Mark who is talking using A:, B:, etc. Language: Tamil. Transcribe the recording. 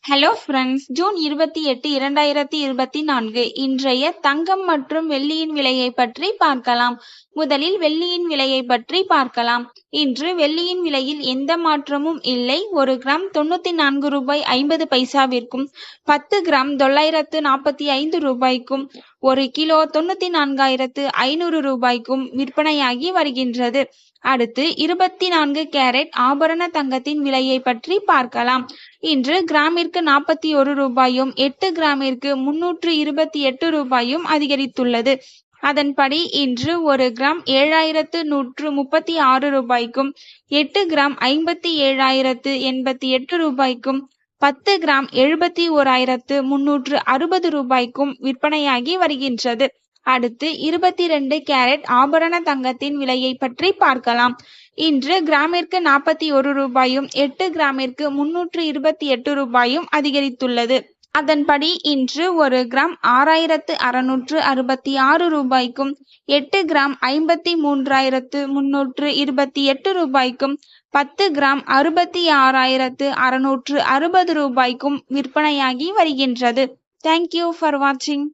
A: ஹலோ ஃப்ரெண்ட்ஸ், ஜூன் 28, 2024 இன்றைய தங்கம் மற்றும் வெள்ளியின் விலையை பற்றி பார்க்கலாம். முதலில் வெள்ளியின் விலையை பற்றி பார்க்கலாம். இன்று வெள்ளியின் விலையில் எந்த மாற்றமும் இல்லை. 1 கிராம் 94 ரூபாய் 50 பைசாவிற்கும் 10 கிராம் 945 ரூபாய்க்கும் 1 கிலோ 94,500 ரூபாய்க்கும் விற்பனையாகி வருகின்றது. அடுத்து 24 கேரட் ஆபரண தங்கத்தின் விலையை பற்றி பார்க்கலாம். இன்று கிராமிற்கு 41 ரூபாயும் 8 கிராமிற்கு 328 ரூபாயும் அதிகரித்துள்ளது. அதன்படி இன்று 1 கிராம் 7,136 ரூபாய்க்கும் 8 கிராம் 57,088 ரூபாய்க்கும் 10 கிராம் 71,360 ரூபாய்க்கும் விற்பனையாகி வருகின்றது. அடுத்து 22 கேரட் ஆபரண தங்கத்தின் விலையை பற்றி பார்க்கலாம். இன்று கிராமிற்கு 41 ரூபாயும் 8 கிராமிற்கு 328 ரூபாயும் அதிகரித்துள்ளது. அதன்படி இன்று 1 கிராம் 6,666 ரூபாய்க்கும் 8 கிராம் 53,328 ரூபாய்க்கும் 10 கிராம் 66,660 ரூபாய்க்கும் விற்பனையாகி வருகின்றது. தேங்க்யூ ஃபார் வாட்சிங்.